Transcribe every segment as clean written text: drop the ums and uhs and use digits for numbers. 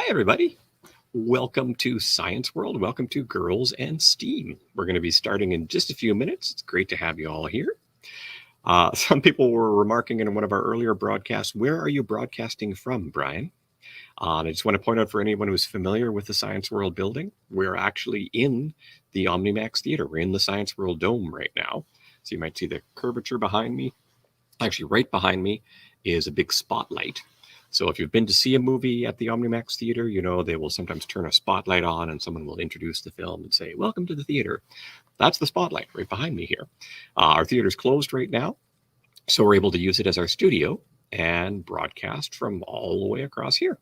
Hi, everybody. Welcome to Science World. Welcome to Girls and STEAM. We're going to be starting in just a few minutes. It's great to have you all here. Some people were remarking in one of our earlier broadcasts, where are you broadcasting from, Brian? And I just want to point out for anyone who's familiar with the Science World building, we're actually in the OmniMax Theater. We're in the Science World Dome right now. So you might see the curvature behind me. Actually, right behind me is a big spotlight. So if you've been to see a movie at the OmniMax Theater, you know they will sometimes turn a spotlight on and someone will introduce the film and say, welcome to the theater. That's the spotlight right behind me here. Our theater's closed right now, so we're able to use it as our studio and broadcast from all the way across here.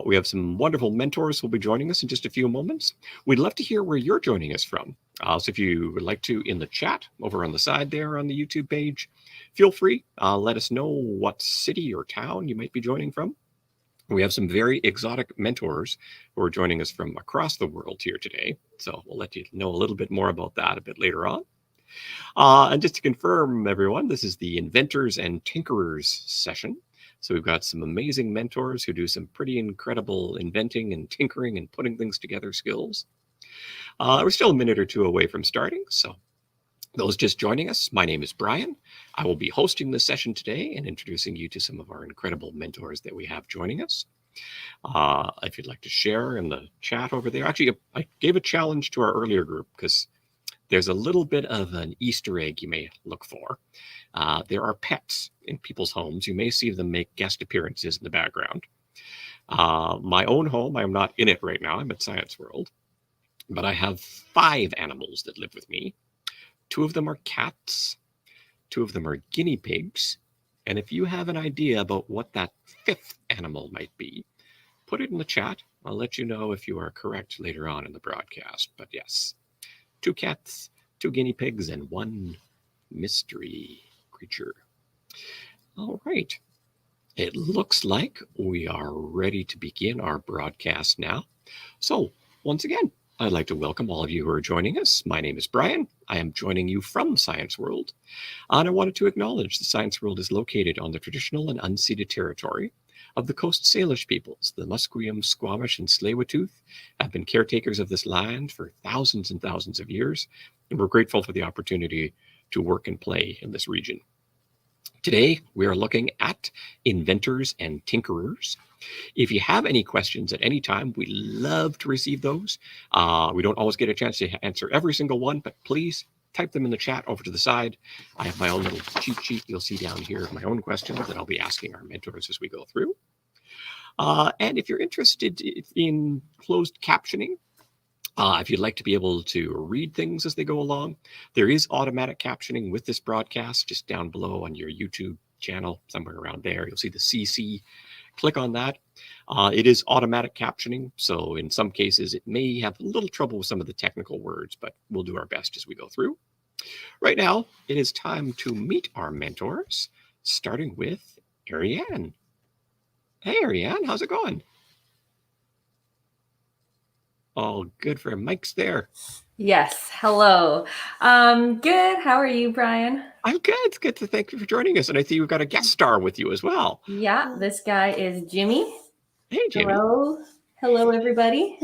We have some wonderful mentors who will be joining us in just a few moments. We'd love to hear where you're joining us from. So if you would like to, in the chat over on the side there on the YouTube page, feel free. Let us know what city or town you might be joining from. We have some very exotic mentors who are joining us from across the world here today. So we'll let you know a little bit more about that a bit later on. And just to confirm, everyone, this is the Inventors and Tinkerers session. So we've got some amazing mentors who do some pretty incredible inventing and tinkering and putting things together skills. We're still a minute or two away from starting, so those just joining us, my name is Brian. I will be hosting this session today and introducing you to some of our incredible mentors that we have joining us. If you'd like to share in the chat over there, actually, I gave a challenge to our earlier group because there's a little bit of an Easter egg you may look for. There are pets in people's homes. You may see them make guest appearances in the background. My own home, I'm not in it right now. I'm at Science World. But I have 5 animals that live with me. 2 of them are cats. 2 of them are guinea pigs. And if you have an idea about what that 5th animal might be, put it in the chat. I'll let you know if you are correct later on in the broadcast. But yes, 2 cats, 2 guinea pigs, and 1 mystery creature. All right. It looks like we are ready to begin our broadcast now. So once again, I'd like to welcome all of you who are joining us. My name is Brian. I am joining you from Science World. And I wanted to acknowledge that Science World is located on the traditional and unceded territory of the Coast Salish peoples. The Musqueam, Squamish, and Tsleil-Waututh have been caretakers of this land for thousands and thousands of years, and we're grateful for the opportunity to work and play in this region. Today, we are looking at inventors and tinkerers. If you have any questions at any time, we love to receive those. We don't always get a chance to answer every single one, but please type them in the chat over to the side. I have my own little cheat sheet you'll see down here of my own questions that I'll be asking our mentors as we go through. And if you're interested in closed captioning, if you'd like to be able to read things as they go along, there is automatic captioning with this broadcast just down below on your YouTube channel, somewhere around there. You'll see the CC. Click on that. It is automatic captioning, so in some cases it may have a little trouble with some of the technical words, but we'll do our best as we go through. Right now, it is time to meet our mentors, starting with Ariane. Hey, Ariane, how's it going? Oh, good for Mike's there. Yes. Hello. Good. How are you, Brian? I'm good. It's good to thank you for joining us. And I see we've got a guest star with you as well. Yeah, this guy is Jimmy. Hey, Jimmy. Hello. Hello, everybody.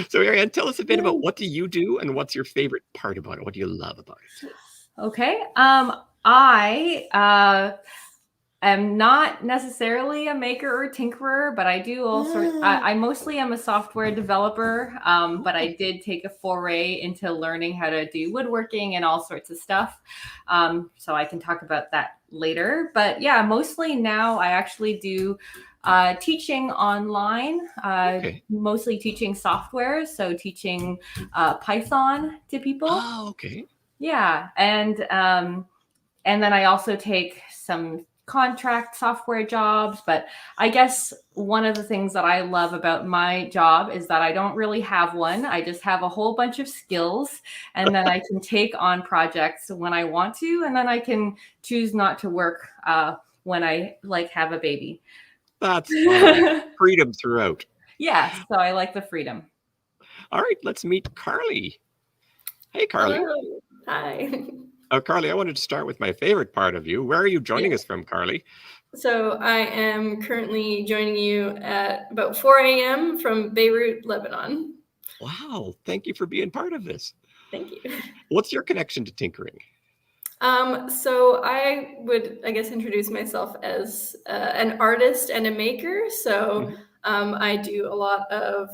So, Ariane, tell us a bit about what do you do and what's your favorite part about it? What do you love about it? Okay. I am not necessarily a maker or tinkerer, but I do all sorts. I mostly am a software developer, but I did take a foray into learning how to do woodworking and all sorts of stuff. So I can talk about that later. But yeah, mostly now I actually do teaching online, mostly teaching software. So teaching Python to people. Oh, okay. Yeah. And then I also take some contract software jobs, but I guess one of the things that I love about my job is that I don't really have one. I just have a whole bunch of skills, and then I can take on projects when I want to, and then I can choose not to work when I have a baby. That's freedom throughout. Yeah, so I like the freedom. All right, let's meet Carly. Hey, Carly. Hello. Hi. Carly, I wanted to start with my favorite part of you. Where are you joining us from, Carly? So I am currently joining you at about 4 a.m. from Beirut, Lebanon. Wow, thank you for being part of this. Thank you. What's your connection to tinkering? So I would, I guess, introduce myself as an artist and a maker. So I do a lot of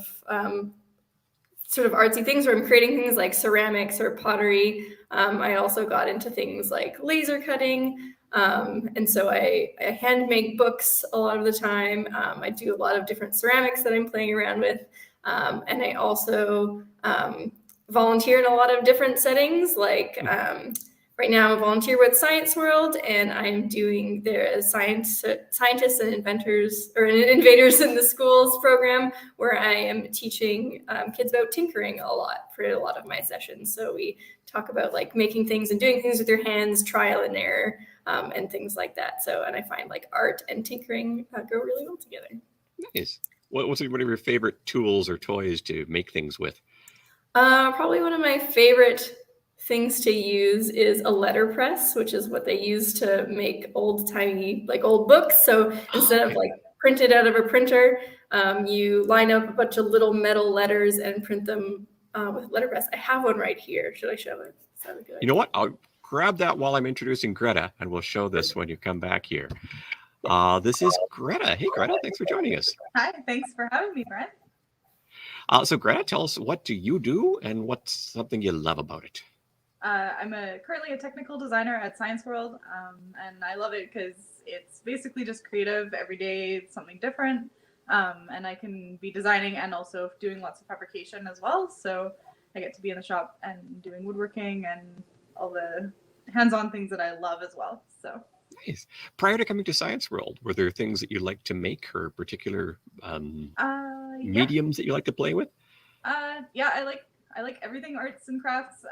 sort of artsy things where I'm creating things like ceramics or pottery. I also got into things like laser cutting. And so I hand make books a lot of the time. I do a lot of different ceramics that I'm playing around with. And I also volunteer in a lot of different settings. Like right now, I'm a volunteer with Science World, and I'm doing their scientists and inventors or invaders in the schools program, where I am teaching kids about tinkering a lot for a lot of my sessions. So we talk about like making things and doing things with your hands, trial and error, and things like that. So, and I find like art and tinkering go really well together. Nice. What's one of your favorite tools or toys to make things with? Probably one of my favorite things to use is a letterpress, which is what they use to make old tiny, like old books. So instead of like printed out of a printer, you line up a bunch of little metal letters and print them with letterpress. I have one right here. Should I show it? You know what? I'll grab that while I'm introducing Greta, and we'll show this when you come back here. This is Greta. Hey, Greta, thanks for joining us. Hi, thanks for having me, Brent. So Greta, tell us, what do you do and what's something you love about it? I'm currently a technical designer at Science World, and I love it because it's basically just creative every day. It's something different, and I can be designing and also doing lots of fabrication as well. So I get to be in the shop and doing woodworking and all the hands-on things that I love as well. So nice. Prior to coming to Science World, were there things that you like to make or particular mediums that you like to play with? Yeah, I like everything arts and crafts,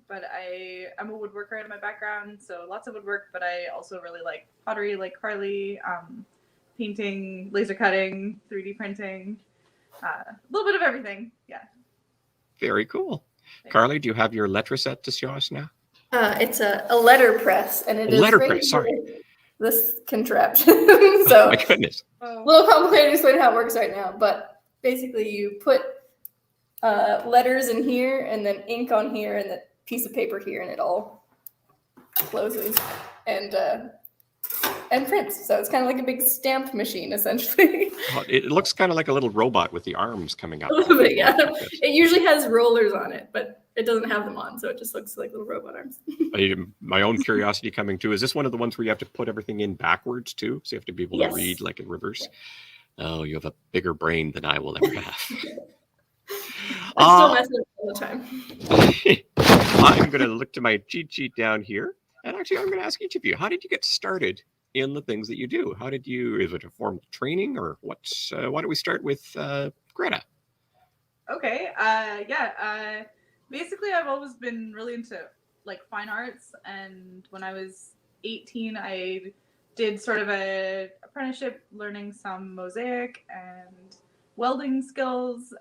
but I'm a woodworker in my background, so lots of woodwork, but I also really like pottery, like Carly, painting, laser cutting, 3D printing, a little bit of everything. Yeah. Very cool. Thanks. Carly, do you have your letterset to show us now? It's a letterpress, and it is letterpress. Sorry, this contraption. So my goodness, a little complicated to explain how it works right now, but basically you put letters in here and then ink on here and the piece of paper here, and it all closes and prints. So it's kind of like a big stamp machine, essentially. It looks kind of like a little robot with the arms coming up. A little bit, yeah. It usually has rollers on it, but it doesn't have them on, so it just looks like little robot arms. My own curiosity coming too, is this one of the ones where you have to put everything in backwards too? So you have to be able to read like in reverse? Yeah. Oh, you have a bigger brain than I will ever have. I still mess it up all the time. I'm going to look to my cheat sheet down here. And actually, I'm going to ask each of you, how did you get started in the things that you do? Is it a formal training or what's, why don't we start with Greta? Okay. Basically, I've always been really into like fine arts. And when I was 18, I did sort of a apprenticeship learning some mosaic and welding skills.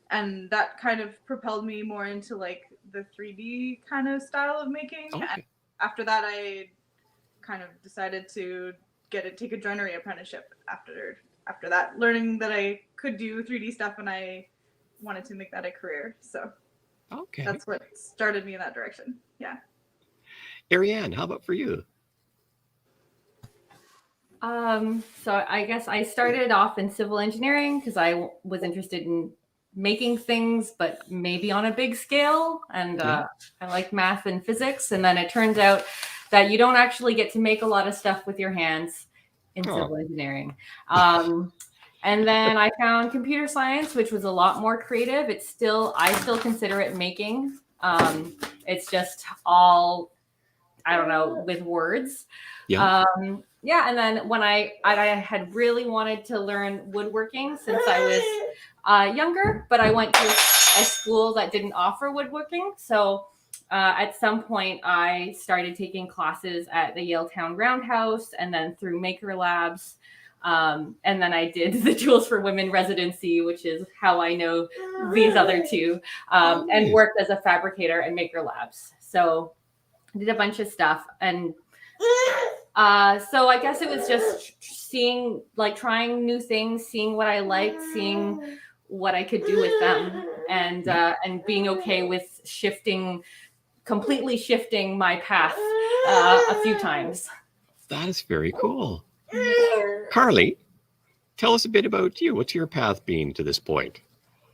And that kind of propelled me more into like the 3D kind of style of making. Okay. And after that, I kind of decided to take a joinery apprenticeship after that, learning that I could do 3D stuff, and I wanted to make that a career. So that's what started me in that direction. Yeah. Ariane, how about for you? So I guess I started off in civil engineering because I was interested in making things, but maybe on a big scale. And I like math and physics. And then it turns out that you don't actually get to make a lot of stuff with your hands in civil engineering. And then I found computer science, which was a lot more creative. I still consider it making. It's just all, I don't know, with words. Yeah. And then when I had really wanted to learn woodworking since I was younger, but I went to a school that didn't offer woodworking. So at some point I started taking classes at the Yale Town Roundhouse and then through Maker Labs. And then I did the Tools for Women residency, which is how I know these other two, and worked as a fabricator at Maker Labs. So I did a bunch of stuff. And So I guess it was just seeing, like, trying new things, seeing what I liked, seeing what I could do with them, and being okay with completely shifting my path a few times. That is very cool. Carly, tell us a bit about you. What's your path been to this point?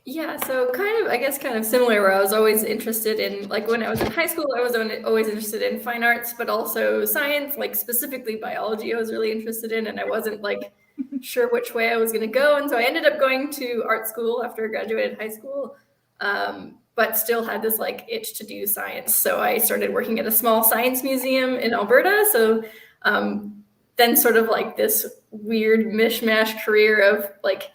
Yeah, so I guess kind of similar, where I was always interested in, like when I was in high school, I was always interested in fine arts, but also science, like specifically biology I was really interested in, and I wasn't like sure which way I was going to go. And so I ended up going to art school after I graduated high school, but still had this like itch to do science. So I started working at a small science museum in Alberta. So then sort of like this weird mishmash career of like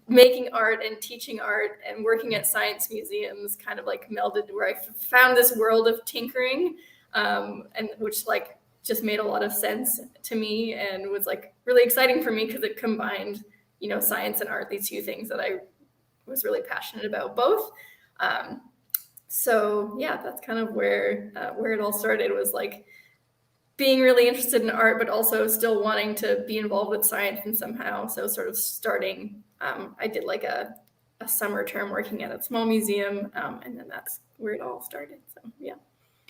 making art and teaching art and working at science museums kind of like melded, where I found this world of tinkering, and which like just made a lot of sense to me and was like really exciting for me because it combined, you know, science and art, these two things that I was really passionate about both. So yeah, that's kind of where it all started, was like being really interested in art, but also still wanting to be involved with science and somehow. So sort of starting, I did like a summer term working at a small museum, and then that's where it all started. So yeah.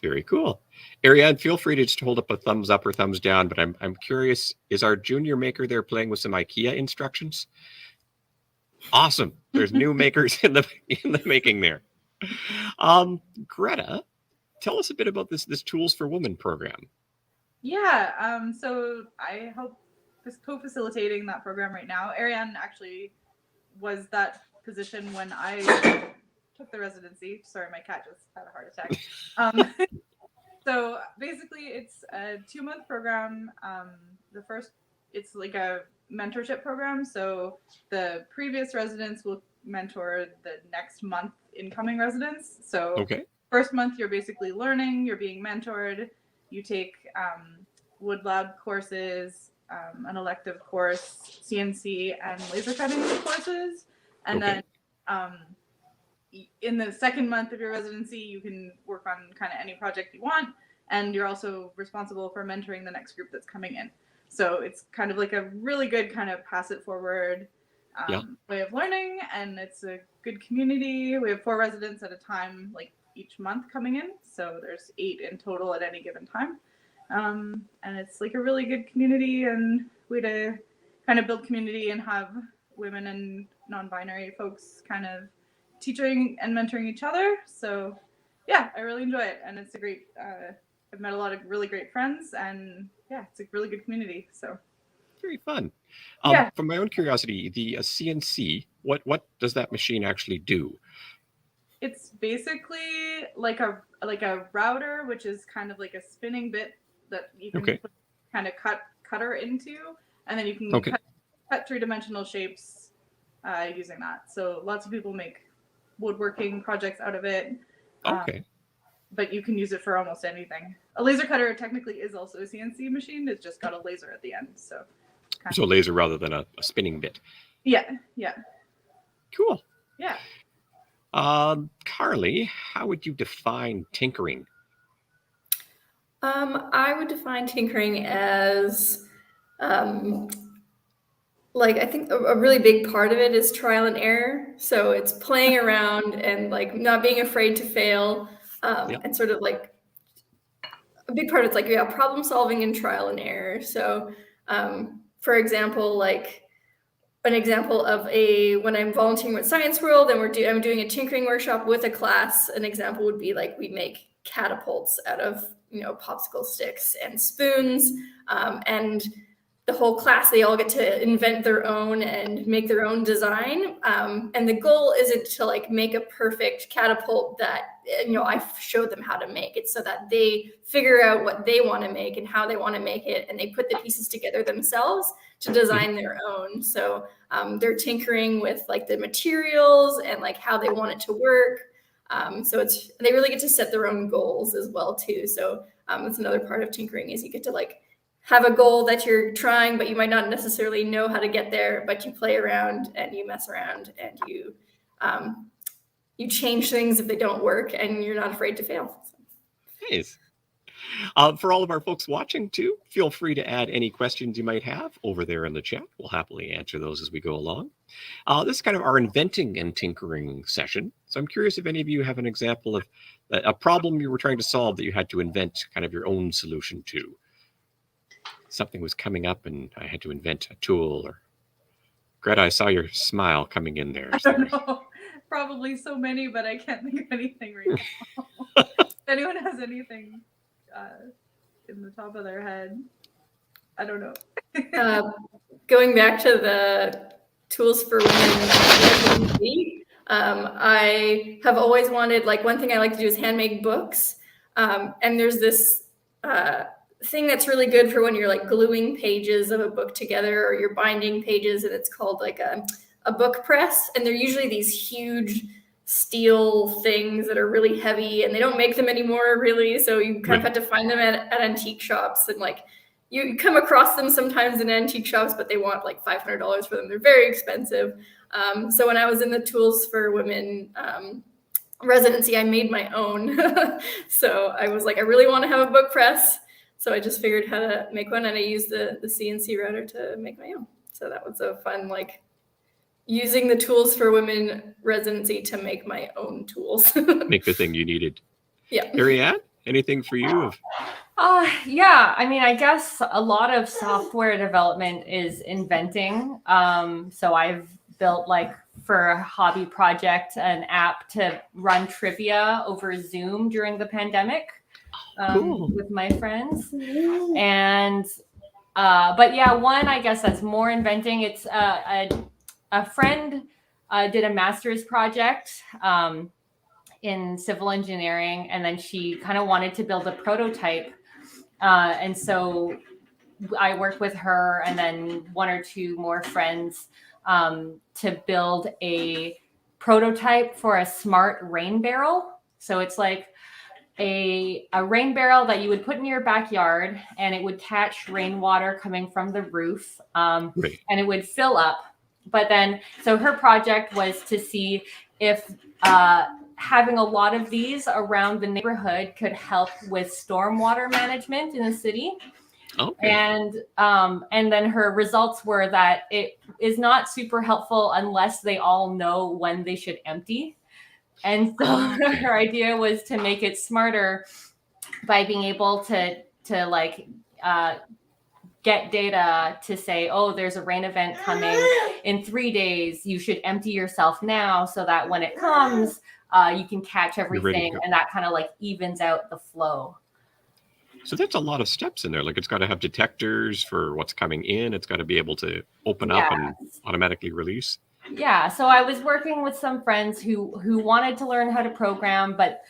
Very cool. Ariane, feel free to just hold up a thumbs up or thumbs down, but I'm curious, is our junior maker there playing with some IKEA instructions? Awesome. There's new makers in the making there. Greta, tell us a bit about this Tools for Women program. Yeah, so I help co-facilitating that program right now. Ariane actually was that position when I took the residency. Sorry, my cat just had a heart attack. So basically, it's a 2-month program. It's like a mentorship program. So the previous residents will mentor the next month incoming residents. So Okay. First month, you're basically learning, you're being mentored. You take wood lab courses, an elective course, CNC and laser cutting courses. And Okay. then in the second month of your residency, you can work on kind of any project you want. And you're also responsible for mentoring the next group that's coming in. So it's kind of like a really good kind of pass it forward way of learning. And it's a good community. We have 4 residents at a time, like each month coming in. So there's 8 in total at any given time. And it's like a really good community, and way to kind of build community and have women and non-binary folks kind of teaching and mentoring each other. So yeah, I really enjoy it, and it's a great I've met a lot of really great friends, and yeah, it's a really good community. So very fun. Yeah. From my own curiosity, the CNC, what does that machine actually do? It's basically like a router, which is kind of like a spinning bit that you can Okay. kind of cutter into, and then you can Okay. cut 3-dimensional shapes using that. So lots of people make woodworking projects out of it. Okay. But you can use it for almost anything. A laser cutter technically is also a CNC machine. It's just got a laser at the end. So laser rather than a spinning bit. Yeah. Cool. Yeah. Carly, how would you define tinkering? I would define tinkering as like, I think a really big part of it is trial and error. So it's playing around and like not being afraid to fail, and sort of like a big part of it's like, yeah, problem solving and trial and error. So for example, like an example of when I'm volunteering with Science World and I'm doing a tinkering workshop with a class, an example would be like we make catapults out of, you know, popsicle sticks and spoons, and the whole class, they all get to invent their own and make their own design. And the goal isn't to like make a perfect catapult that, you know, I show them how to make it, so that they figure out what they want to make and how they want to make it. And they put the pieces together themselves to design their own. So they're tinkering with like the materials and like how they want it to work. So they really get to set their own goals as well too. So that's another part of tinkering, is you get to like have a goal that you're trying, but you might not necessarily know how to get there, but you play around and you mess around and you change things if they don't work, and you're not afraid to fail. Nice. For all of our folks watching too, feel free to add any questions you might have over there in the chat. We'll happily answer those as we go along. This is kind of our inventing and tinkering session. So I'm curious if any of you have an example of a problem you were trying to solve that you had to invent kind of your own solution to. Something was coming up and I had to invent a tool. Or Greta, I saw your smile coming in there. I don't know. Probably so many, but I can't think of anything right now. If anyone has anything in the top of their head, I don't know. Going back to the tools for women, I have always wanted, like, one thing I like to do is handmade books. And there's this thing that's really good for when you're like gluing pages of a book together or you're binding pages, and it's called like a book press. And they're usually these huge steel things that are really heavy, and they don't make them anymore really. So you kind of have to find them at antique shops, and like you come across them sometimes in antique shops, but they want like $500 for them. They're very expensive. So when I was in the Tools for Women residency, I made my own. So I was like, I really want to have a book press. So I just figured how to make one, and I used the CNC router to make my own. So that was a fun, like, using the Tools for Women residency to make my own tools. Make the thing you needed. Yeah. Ariane, anything for you? Yeah, I mean, I guess a lot of software development is inventing. So I've built, like, for a hobby project, an app to run trivia over Zoom during the pandemic Cool. with my friends. And, but yeah, one, I guess that's more inventing. It's a friend did a master's project in civil engineering, and then she kind of wanted to build a prototype. And so I worked with her and then one or two more friends to build a prototype for a smart rain barrel. So it's like a rain barrel that you would put in your backyard, and it would catch rainwater coming from the roof, and it would fill up. But then, so her project was to see if having a lot of these around the neighborhood could help with stormwater management in the city. Okay. And then her results were that it is not super helpful unless they all know when they should empty. And so her idea was to make it smarter by being able to like get data to say, oh, there's a rain event coming in 3 days. You should empty yourself now so that when it comes, you can catch everything, and that kind of like evens out the flow. So that's a lot of steps in there. Like, it's got to have detectors for what's coming in. It's got to be able to open up and automatically release. Yeah. So I was working with some friends who wanted to learn how to program, but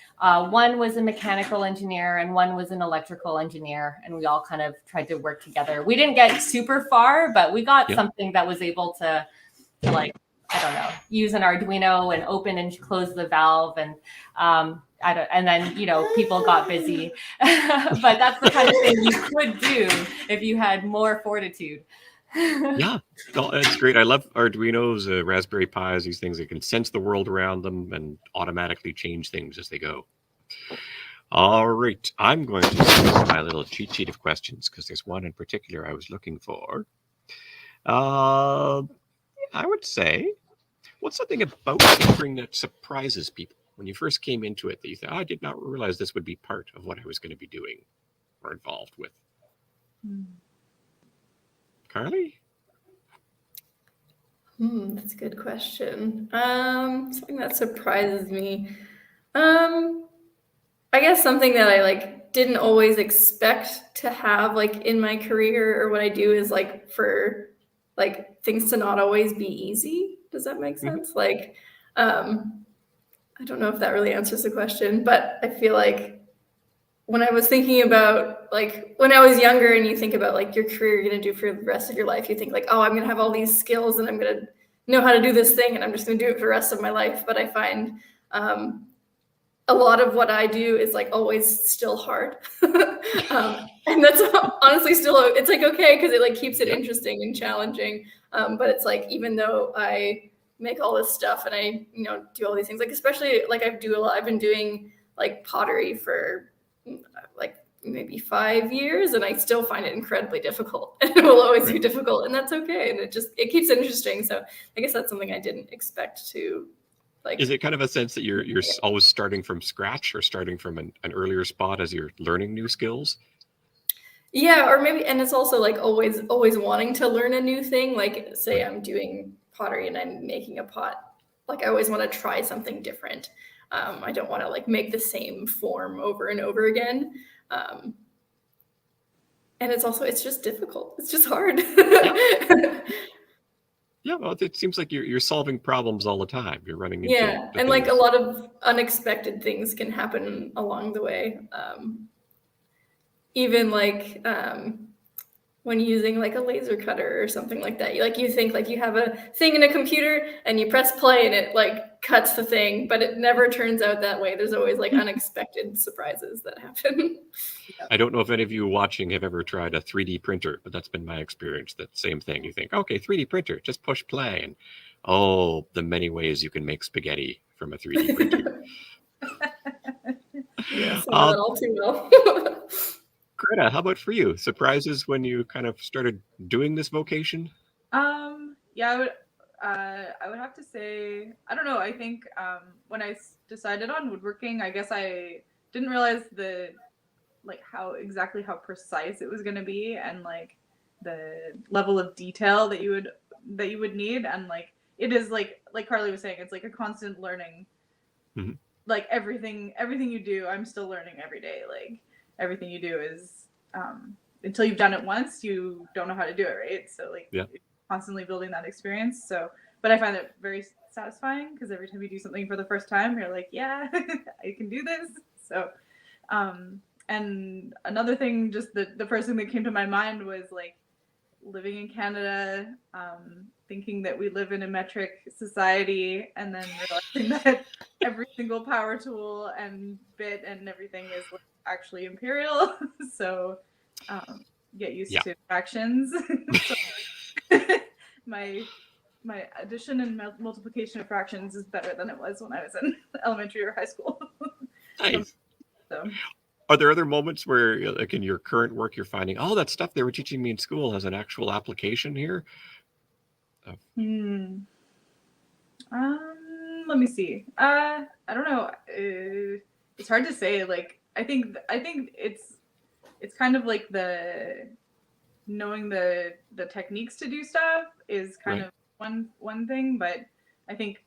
one was a mechanical engineer and one was an electrical engineer, and we all kind of tried to work together. We didn't get super far, but we got something that was able to like, I don't know, use an Arduino and open and close the valve, and and then, you know, people got busy. But that's the kind of thing you could do if you had more fortitude. Yeah, no, that's great. I love Arduinos, Raspberry Pis, these things that can sense the world around them and automatically change things as they go. All right, I'm going to use my little cheat sheet of questions because there's one in particular I was looking for. I would say, what's something about tinkering that surprises people when you first came into it that you thought, I did not realize this would be part of what I was going to be doing or involved with? Carly? That's a good question. Something that surprises me. I guess something that I like didn't always expect to have like in my career or what I do is like for like things to not always be easy. Does that make sense? Like, I don't know if that really answers the question, but I feel like when I was thinking about, like, when I was younger and you think about like your career you're going to do for the rest of your life, you think like, oh, I'm going to have all these skills and I'm going to know how to do this thing and I'm just going to do it for the rest of my life. But I find a lot of what I do is like always still hard. And that's honestly still, it's like, okay, because it like keeps it interesting and challenging. But it's like, even though I make all this stuff and I, you know, do all these things, like, especially like I've been doing like pottery for like, maybe 5 years, and I still find it incredibly difficult. It will always be difficult, and that's okay. And it keeps it interesting. So I guess that's something I didn't expect to like. Is it kind of a sense that you're always starting from scratch or starting from an earlier spot as you're learning new skills? Yeah, or maybe, and it's also like always wanting to learn a new thing. Like say I'm doing pottery and I'm making a pot. Like I always want to try something different. I don't want to like make the same form over and over again. And it's just difficult. It's just hard. Yeah, well, it seems like you're solving problems all the time. You're running into Yeah, and like a lot of unexpected things can happen along the way. Even like when using like a laser cutter or something like that, you think like you have a thing in a computer and you press play and it like cuts the thing, but it never turns out that way. There's always like unexpected surprises that happen. I don't know if any of you watching have ever tried a 3D printer, but that's been my experience. That same thing. You think, okay, 3D printer, just push play, and oh, the many ways you can make spaghetti from a 3D printer. Yes, I know that all too well. Greta, how about for you? Surprises when you kind of started doing this vocation? Yeah, I would have to say, I don't know. I think when I decided on woodworking, I guess I didn't realize how precise it was going to be, and like the level of detail that you would need, and like it is like Carly was saying, it's like a constant learning. Mm-hmm. Like everything you do, I'm still learning every day. Like everything you do is until you've done it once, you don't know how to do it, right? So like constantly building that experience. So, but I find it very satisfying because every time you do something for the first time, you're like, yeah, I can do this. So, and another thing, just the first thing that came to my mind was like living in Canada, thinking that we live in a metric society, and then realizing that every single power tool and bit and everything is like actually imperial. So get used to fractions. So, my addition and multiplication of fractions is better than it was when I was in elementary or high school. Nice. So. Are there other moments where, like in your current work, you're finding, oh, that stuff they were teaching me in school has an actual application here? Let me see. I don't know. It's hard to say. Like, I think it's kind of like knowing the techniques to do stuff is kind of one thing, but I think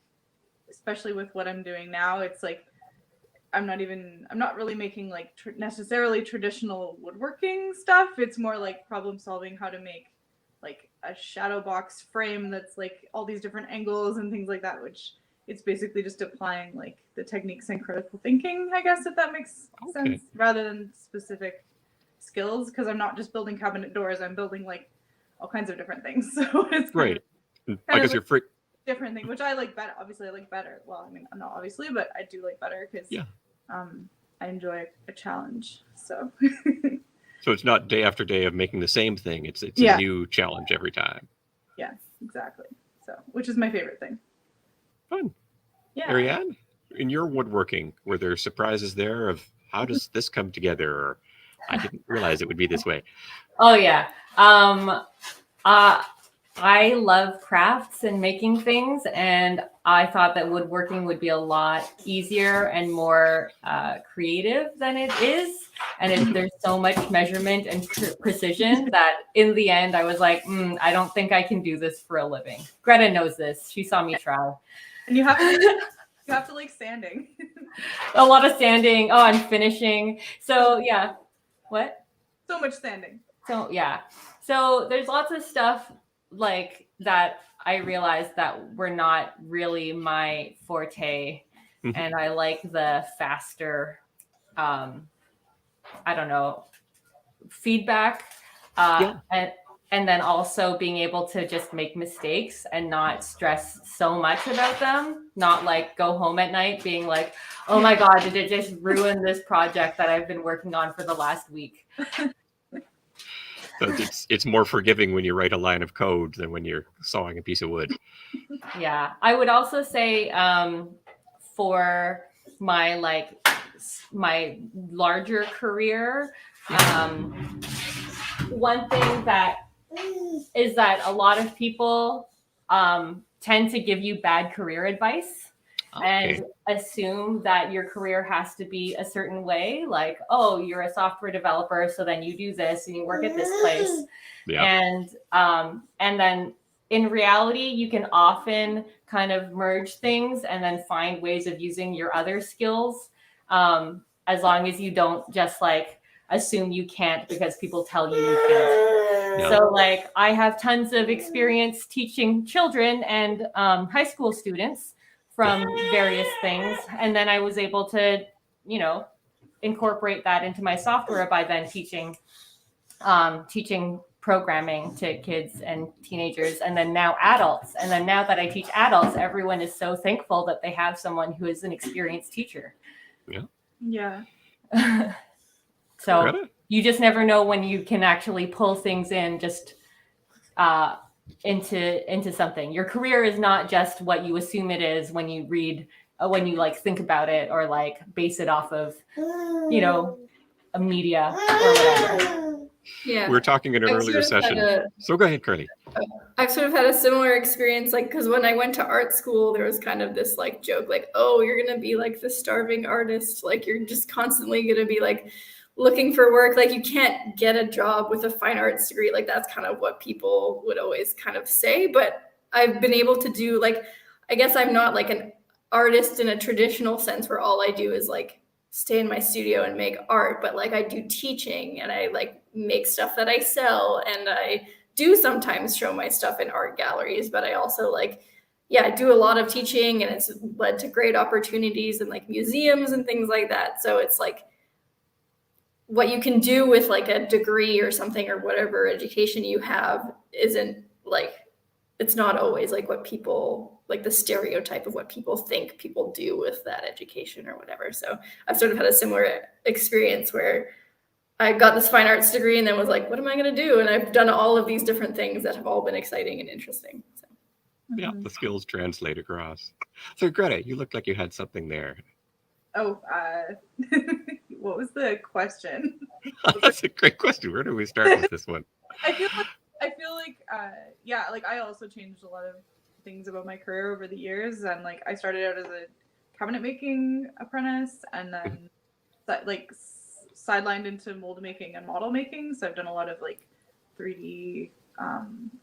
especially with what I'm doing now, it's like I'm not really making like necessarily traditional woodworking stuff. It's more like problem solving, how to make like a shadow box frame that's like all these different angles and things like that, which it's basically just applying like the techniques and critical thinking, I guess, if that makes sense, rather than specific skills, because I'm not just building cabinet doors, I'm building like all kinds of different things. So it's kind of you're different thing, which I like better. Obviously I like better. Well, I mean, not obviously, but I do like better because I enjoy a challenge. So so it's not day after day of making the same thing. It's a new challenge every time. Yeah, exactly. So, which is my favorite thing. Fun. Yeah. Ariane, in your woodworking, were there surprises there of how does this come together? Or I didn't realize it would be this way. Oh yeah. I love crafts and making things, and I thought that woodworking would be a lot easier and more creative than it is. And there's so much measurement and precision that in the end, I was like, I don't think I can do this for a living. Greta knows this. She saw me try. And you have to like sanding. A lot of sanding. Oh, I'm finishing. So yeah. What? So much sanding. So yeah. So there's lots of stuff like that I realized that were not really my forte. And I like the faster, I don't know, feedback. And then also being able to just make mistakes and not stress so much about them. Not like go home at night being like, oh my God, did it just ruin this project that I've been working on for the last week? So it's more forgiving when you write a line of code than when you're sawing a piece of wood. Yeah. I would also say for my larger career, One thing that is that a lot of people tend to give you bad career advice and assume that your career has to be a certain way. Like, oh, you're a software developer, so then you do this and you work at this place. Yeah. And then in reality, you can often kind of merge things and then find ways of using your other skills, as long as you don't just like assume you can't because people tell you can't. Yeah. So like I have tons of experience teaching children and high school students from various things. And then I was able to, incorporate that into my software by then teaching programming to kids and teenagers, and then now adults. And then now that I teach adults, everyone is so thankful that they have someone who is an experienced teacher. Yeah. So Greta? you just never know when you can actually pull things in just into something. Your career is not just what you assume it is when you read, when you like think about it or like base it off of, a media or whatever. Yeah. We were talking in an I've earlier sort of had session. So go ahead, Carly. I've sort of had a similar experience, like, because when I went to art school, there was kind of this like joke, like, oh, you're going to be like the starving artist. Like, you're just constantly going to be like looking for work. Like, you can't get a job with a fine arts degree. Like, that's kind of what people would always kind of say. But I've been able to do, like, I guess I'm not like an artist in a traditional sense where all I do is like stay in my studio and make art, but like I do teaching and I like make stuff that I sell, and I do sometimes show my stuff in art galleries, but I also like, I do a lot of teaching, and it's led to great opportunities in like museums and things like that. So it's like what you can do with like a degree or something or whatever education you have isn't like, it's not always like what people, like the stereotype of what people think people do with that education or whatever. So I've sort of had a similar experience where I got this fine arts degree and then was like, what am I going to do? And I've done all of these different things that have all been exciting and interesting. So. Yeah, the skills translate across. So Greta, you looked like you had something there. Oh, what was the question? That's a great question. Where do we start with this one? I feel like, like I also changed a lot of things about my career over the years, and like I started out as a cabinet making apprentice, and then like sidelined into mold making and model making. So I've done a lot of like 3D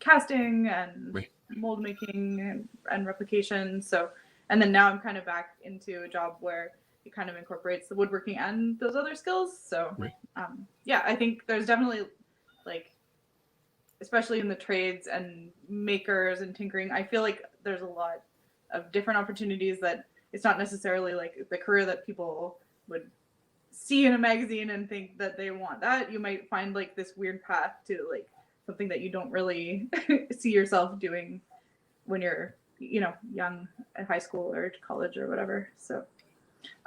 casting and mold making and replication. So, and then now I'm kind of back into a job where it kind of incorporates the woodworking and those other skills. So, I think there's definitely like, especially in the trades and makers and tinkering, I feel like there's a lot of different opportunities that it's not necessarily like the career that people would see in a magazine and think that they want that. You might find like this weird path to like something that you don't really see yourself doing when you're, young at high school or college or whatever. So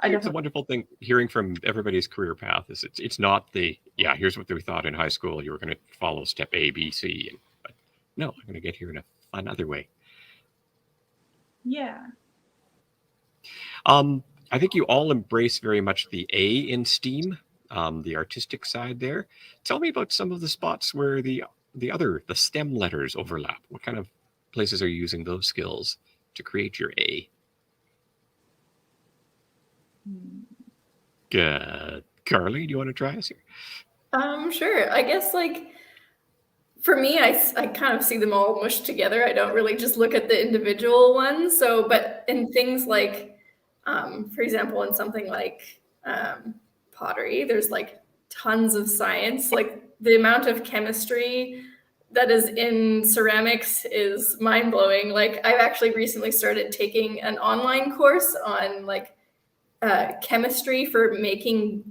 it's a wonderful thing hearing from everybody's career path. Is it's not here's what we thought in high school you were going to follow step A, B, C, but no, I'm going to get here in a fun other way. Yeah. I think you all embrace very much the A in STEAM, the artistic side there. Tell me about some of the spots where the STEM letters overlap. What kind of places are you using those skills to create your A? Carly, do you want to try us here? Sure. I guess like for me, I kind of see them all mushed together. I don't really just look at the individual ones. So, but in things like, for example, in something like pottery, there's like tons of science. Like the amount of chemistry that is in ceramics is mind-blowing. Like I've actually recently started taking an online course on like chemistry for making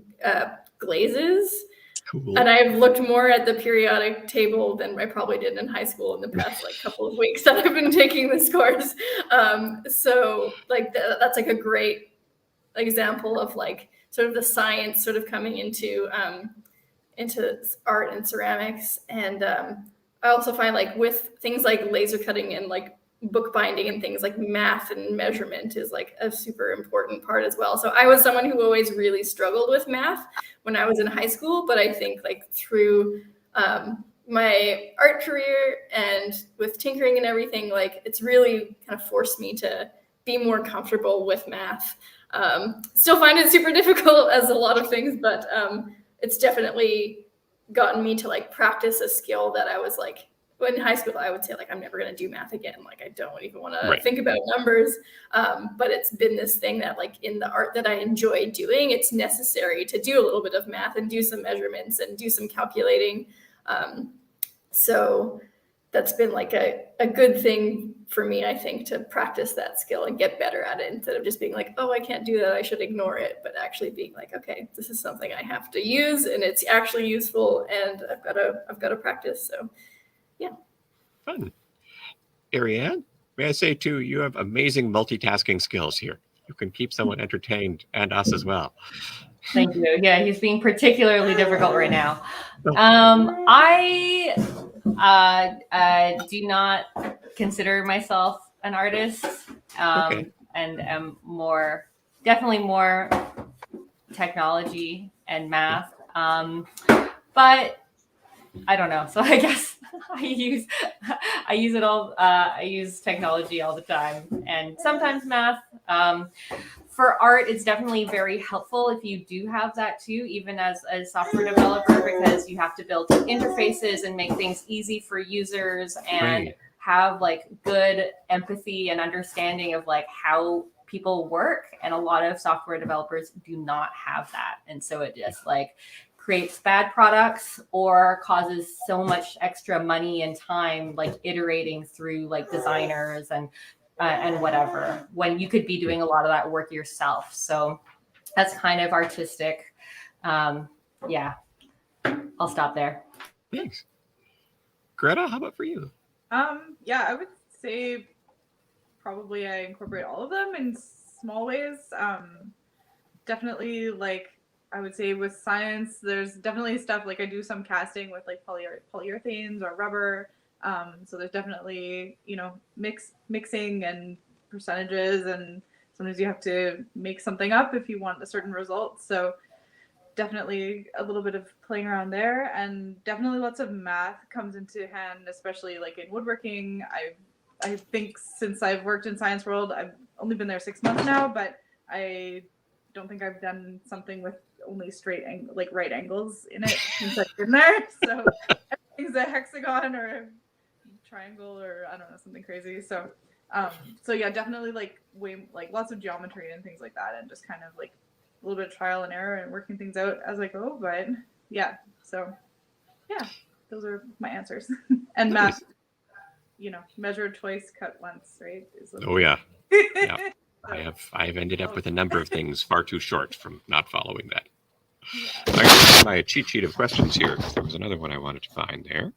glazes. Cool. And I've looked more at the periodic table than I probably did in high school in the past like couple of weeks that I've been taking this course. So like that's like a great example of like sort of the science sort of coming into art and ceramics. And I also find like with things like laser cutting and like bookbinding and things like math and measurement is like a super important part as well. So I was someone who always really struggled with math when I was in high school, but I think like through my art career and with tinkering and everything, like it's really kind of forced me to be more comfortable with math. Still find it super difficult as a lot of things, but it's definitely gotten me to like practice a skill that I was like, when in high school, I would say like, I'm never going to do math again. Like, I don't even want to think about numbers. But it's been this thing that like in the art that I enjoy doing, it's necessary to do a little bit of math and do some measurements and do some calculating. So that's been like a good thing for me, I think, to practice that skill and get better at it instead of just being like, oh, I can't do that, I should ignore it, but actually being like, okay, this is something I have to use and it's actually useful and I've got to practice. So yeah. Fun. Ariane, may I say too, you have amazing multitasking skills here. You can keep someone entertained and us as well. Thank you. Yeah, he's being particularly difficult right now. I do not consider myself an artist, and am definitely more technology and math. But I don't know. So I guess I use it all. I use technology all the time, and sometimes math. For art, it's definitely very helpful if you do have that too, even as a software developer, because you have to build interfaces and make things easy for users and have like good empathy and understanding of like how people work. And a lot of software developers do not have that. And so it just like creates bad products or causes so much extra money and time, like iterating through like designers and whatever, when you could be doing a lot of that work yourself. So that's kind of artistic. Yeah, I'll stop there. Thanks. Greta, how about for you? Yeah, I would say probably I incorporate all of them in small ways. Definitely, like I would say with science, there's definitely stuff like I do some casting with like polyurethanes or rubber. So there's definitely, mixing and percentages, and sometimes you have to make something up if you want a certain result. So definitely a little bit of playing around there, and definitely lots of math comes into hand, especially like in woodworking. I think since I've worked in Science World, I've only been there 6 months now, but I don't think I've done something with only like right angles in it since I've been there. So everything's a hexagon or a triangle or I don't know, something crazy. So yeah, definitely like lots of geometry and things like that, and just kind of like a little bit of trial and error and working things out as I go. But yeah, so yeah, those are my answers. And math, measure twice, cut once, right? Oh yeah. Yeah. I have ended up with a number of things far too short from not following that. Yeah. I got my cheat sheet of questions here. There was another one I wanted to find there.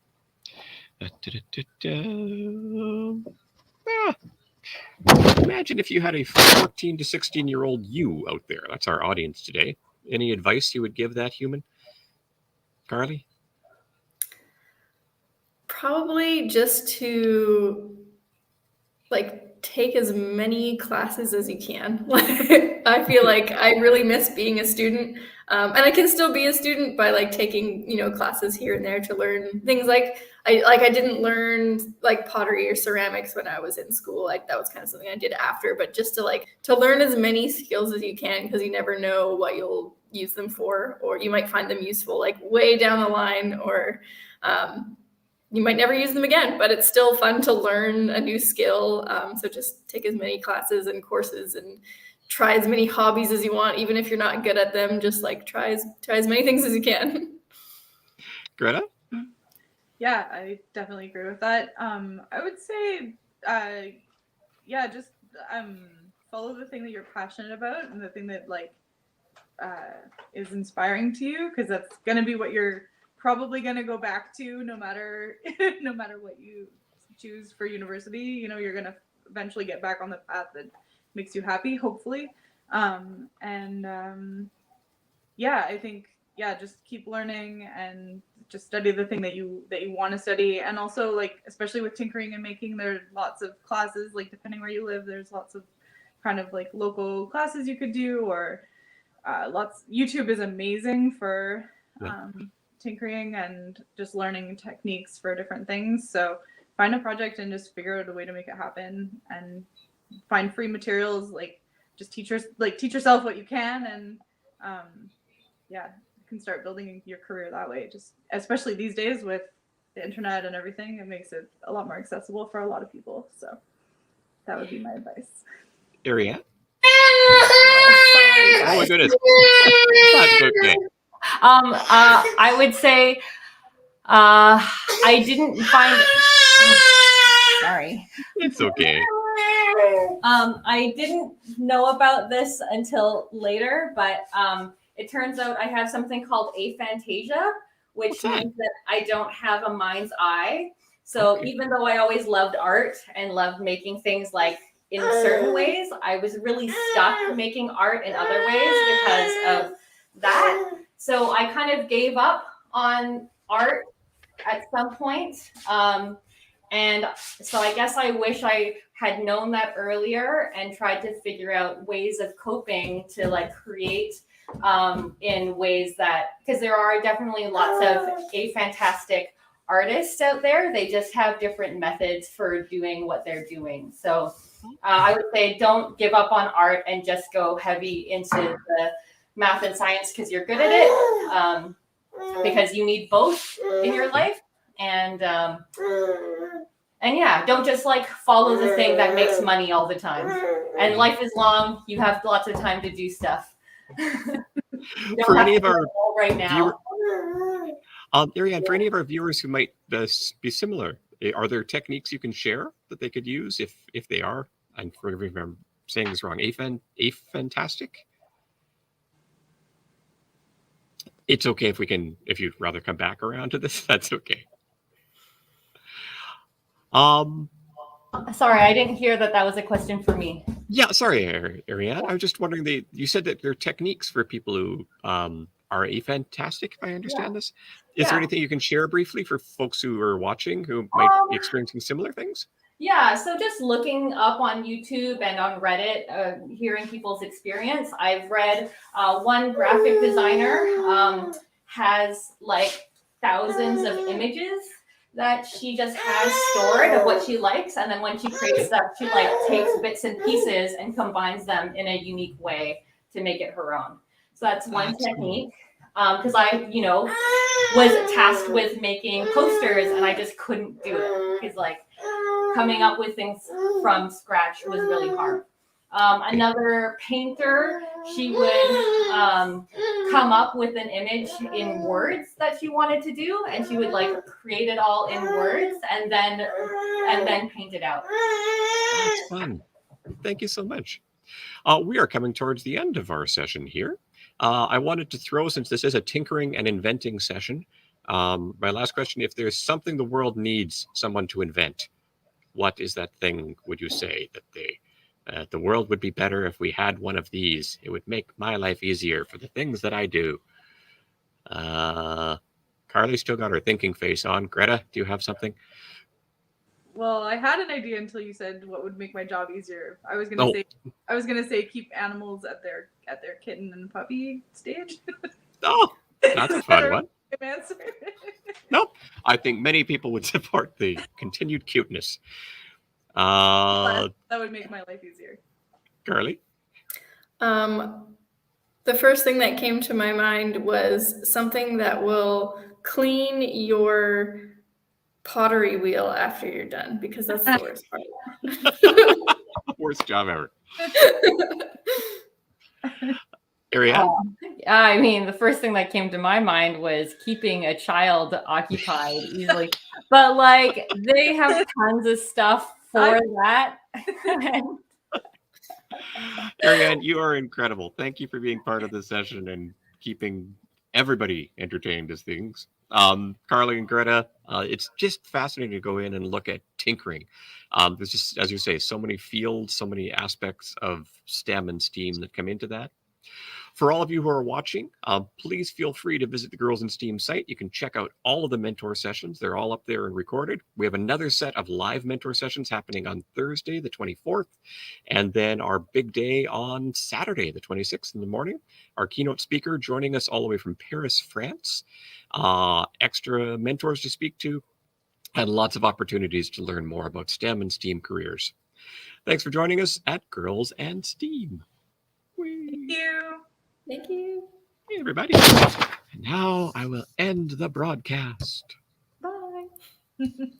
Imagine if you had a 14 to 16-year-old you out there. That's our audience today. Any advice you would give that human? Carly? Probably just to like take as many classes as you can. I feel like I really miss being a student, and I can still be a student by like taking classes here and there to learn things. Like I didn't learn like pottery or ceramics when I was in school. Like that was kind of something I did after. But just to learn as many skills as you can, because you never know what you'll use them for, or you might find them useful like way down the line, or you might never use them again, but it's still fun to learn a new skill. So just take as many classes and courses and try as many hobbies as you want, even if you're not good at them. Just like try as many things as you can. Greta? Yeah, I definitely agree with that. I would say, just follow the thing that you're passionate about and the thing that is inspiring to you, because that's going to be what you're probably going to go back to no matter what you choose for university. You're going to eventually get back on the path that makes you happy, hopefully. I think yeah, just keep learning and just study the thing that you want to study. And also, like, especially with tinkering and making, there are lots of classes, like depending where you live, there's lots of kind of like local classes you could do, or YouTube is amazing for tinkering and just learning techniques for different things. So find a project and just figure out a way to make it happen, and find free materials. Like, just teach yourself what you can, and yeah, you can start building your career that way. Just especially these days with the internet and everything, it makes it a lot more accessible for a lot of people. So that would be my advice. Ariane? Sorry, Oh my guys. goodness. That's okay. I would say I didn't find. Sorry. It's okay. I didn't know about this until later, but it turns out I have something called aphantasia, which means that I don't have a mind's eye. So even though I always loved art and loved making things like in certain ways, I was really stuck making art in other ways because of that. So I kind of gave up on art at some point. And so I guess I wish I had known that earlier and tried to figure out ways of coping to like create in ways that, because there are definitely lots of aphantastic artists out there. They just have different methods for doing what they're doing. So I would say don't give up on art and just go heavy into the math and science because you're good at it, because you need both in your life. And yeah, don't just like follow the thing that makes money all the time. And life is long. You have lots of time to do stuff. For any of our right now. Ariane, for any of our viewers who might be similar, are there techniques you can share that they could use if they are, and forgive me if I'm saying this wrong, aphantastic? It's okay if you'd rather come back around to this, that's okay. Sorry, I didn't hear that was a question for me. Yeah, sorry, Ariane. I was just wondering, you said that there are techniques for people who are aphantastic, if I understand this. Is there anything you can share briefly for folks who are watching who might be experiencing similar things? Yeah, so just looking up on YouTube and on Reddit, hearing people's experience. I've read one graphic designer has like thousands of images that she just has stored of what she likes, and then when she creates stuff, she like takes bits and pieces and combines them in a unique way to make it her own. So that's one technique. Because I, was tasked with making posters, and I just couldn't do it because like coming up with things from scratch was really hard. Another painter, she would come up with an image in words that she wanted to do, and she would like create it all in words and then paint it out. That's fun. Thank you so much. We are coming towards the end of our session here. I wanted to throw, since this is a tinkering and inventing session, my last question: if there's something the world needs someone to invent, what is that thing, would you say, that the world would be better if we had one of these? It would make my life easier for the things that I do. Carly still got her thinking face on. Greta, do you have something? Well, I had an idea until you said what would make my job easier. I was gonna say keep animals at their kitten and puppy stage. Oh, that's a fun one. Answer. Nope. I think many people would support the continued cuteness. That would make my life easier. Carly? The first thing that came to my mind was something that will clean your pottery wheel after you're done, because that's the worst part. Worst job ever. Ariane? I mean, the first thing that came to my mind was keeping a child occupied easily. But like, they have tons of stuff for that. Ariane, you are incredible. Thank you for being part of this session and keeping everybody entertained as things. Carly and Greta, it's just fascinating to go in and look at tinkering. There's just, as you say, so many fields, so many aspects of STEM and STEAM that come into that. For all of you who are watching, please feel free to visit the Girls in STEAM site. You can check out all of the mentor sessions. They're all up there and recorded. We have another set of live mentor sessions happening on Thursday, the 24th, and then our big day on Saturday, the 26th in the morning. Our keynote speaker joining us all the way from Paris, France. Extra mentors to speak to, and lots of opportunities to learn more about STEM and STEAM careers. Thanks for joining us at Girls and STEAM. Thank you. Thank you. Hey, everybody. And now I will end the broadcast. Bye.